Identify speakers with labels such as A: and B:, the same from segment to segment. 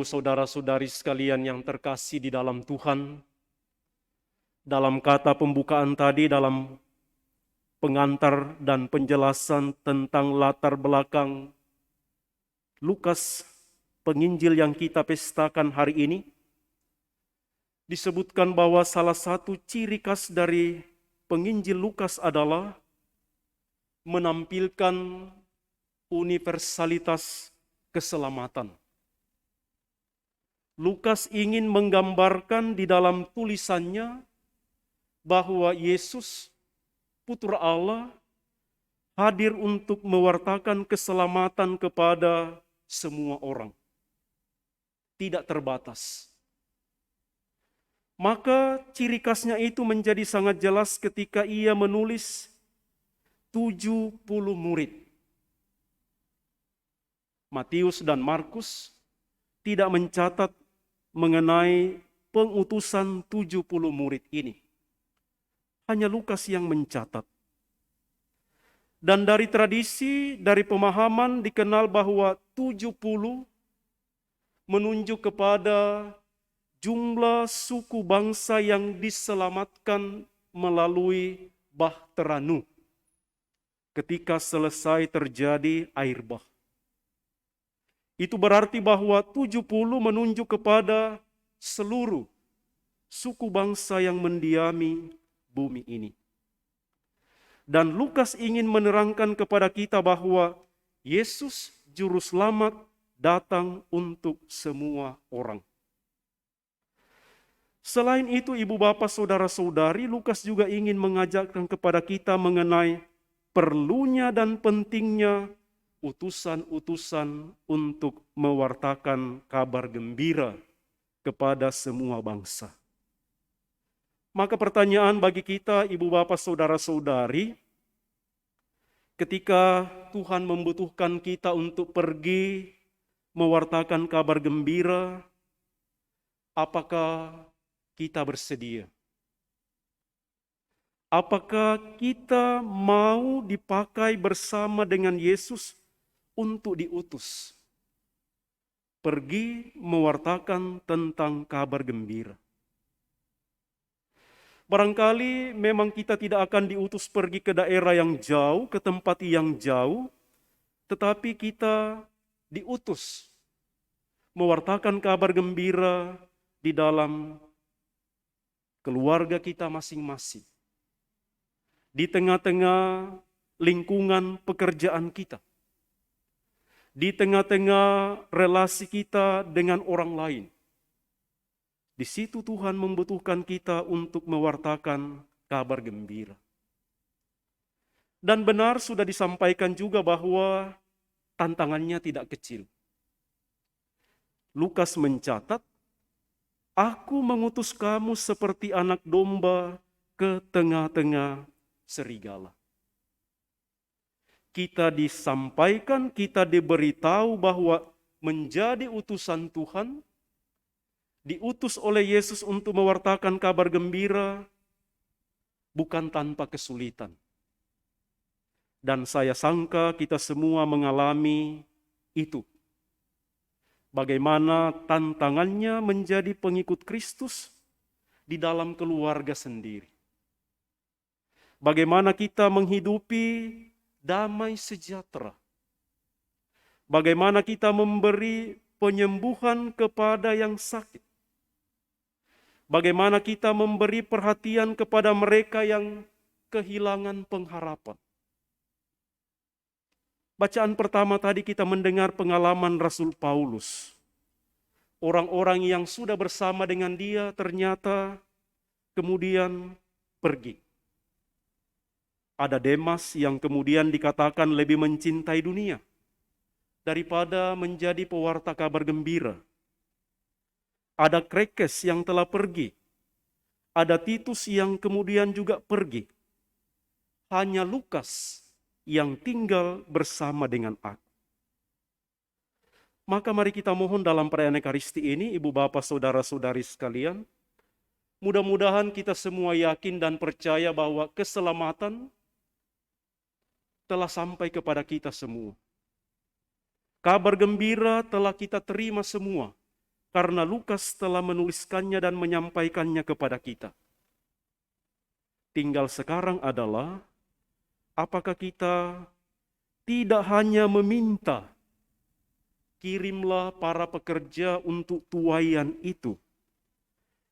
A: Ibu, saudara-saudari sekalian yang terkasih di dalam Tuhan, dalam kata pembukaan tadi, dalam pengantar dan penjelasan tentang latar belakang Lukas, penginjil yang kita pestakan hari ini, disebutkan bahwa salah satu ciri khas dari penginjil Lukas adalah menampilkan universalitas keselamatan. Lukas ingin menggambarkan di dalam tulisannya bahwa Yesus, Putra Allah, hadir untuk mewartakan keselamatan kepada semua orang. Tidak terbatas. Maka ciri khasnya itu menjadi sangat jelas ketika ia menulis 70 murid. Matius dan Markus tidak mencatat mengenai pengutusan 70 murid ini. Hanya Lukas yang mencatat. Dan dari tradisi, dari pemahaman dikenal bahwa 70 menunjuk kepada jumlah suku bangsa yang diselamatkan melalui Bahtera Nuh ketika selesai terjadi air bah. Itu berarti bahwa 70 menunjuk kepada seluruh suku bangsa yang mendiami bumi ini. Dan Lukas ingin menerangkan kepada kita bahwa Yesus Juru Selamat datang untuk semua orang. Selain itu, ibu bapak saudara-saudari, Lukas juga ingin mengajarkan kepada kita mengenai perlunya dan pentingnya utusan-utusan untuk mewartakan kabar gembira kepada semua bangsa. Maka pertanyaan bagi kita, ibu bapak saudara-saudari, ketika Tuhan membutuhkan kita untuk pergi mewartakan kabar gembira, apakah kita bersedia? Apakah kita mau dipakai bersama dengan Yesus untuk diutus? Pergi mewartakan tentang kabar gembira. Barangkali memang kita tidak akan diutus pergi ke daerah yang jauh, ke tempat yang jauh, tetapi kita diutus mewartakan kabar gembira di dalam keluarga kita masing-masing. Di tengah-tengah lingkungan pekerjaan kita. Di tengah-tengah relasi kita dengan orang lain. Di situ Tuhan membutuhkan kita untuk mewartakan kabar gembira. Dan benar sudah disampaikan juga bahwa tantangannya tidak kecil. Lukas mencatat, "Aku mengutus kamu seperti anak domba ke tengah-tengah serigala." Kita disampaikan, kita diberitahu bahwa menjadi utusan Tuhan, diutus oleh Yesus untuk mewartakan kabar gembira, bukan tanpa kesulitan. Dan saya sangka kita semua mengalami itu. Bagaimana tantangannya menjadi pengikut Kristus di dalam keluarga sendiri. Bagaimana kita menghidupi damai sejahtera. Bagaimana kita memberi penyembuhan kepada yang sakit. Bagaimana kita memberi perhatian kepada mereka yang kehilangan pengharapan. Bacaan pertama tadi kita mendengar pengalaman Rasul Paulus. Orang-orang yang sudah bersama dengan dia ternyata kemudian pergi. Ada Demas yang kemudian dikatakan lebih mencintai dunia daripada menjadi pewarta kabar gembira. Ada Krekes yang telah pergi. Ada Titus yang kemudian juga pergi. Hanya Lukas yang tinggal bersama dengan aku. Maka mari kita mohon dalam perayaan Ekaristi ini, ibu bapak saudara-saudari sekalian, mudah-mudahan kita semua yakin dan percaya bahwa keselamatan telah sampai kepada kita semua. Kabar gembira telah kita terima semua karena Lukas telah menuliskannya dan menyampaikannya kepada kita. Tinggal sekarang adalah, apakah kita tidak hanya meminta, kirimlah para pekerja untuk tuaian itu.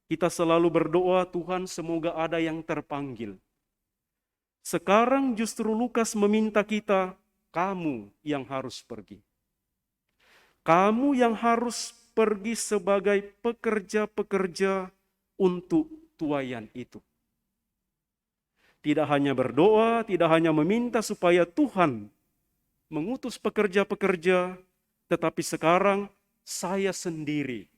A: Kita selalu berdoa, Tuhan semoga ada yang terpanggil. Sekarang justru Lukas meminta kita, kamu yang harus pergi. Kamu yang harus pergi sebagai pekerja-pekerja untuk tuaian itu. Tidak hanya berdoa, tidak hanya meminta supaya Tuhan mengutus pekerja-pekerja, tetapi sekarang saya sendiri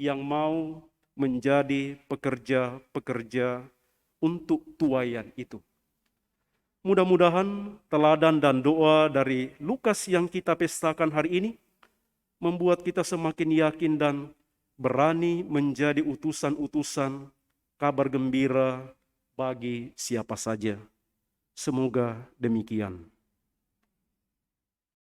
A: yang mau menjadi pekerja-pekerja untuk tuaian itu. Mudah-mudahan teladan dan doa dari Lukas yang kita pestakan hari ini membuat kita semakin yakin dan berani menjadi utusan-utusan kabar gembira bagi siapa saja. Semoga demikian.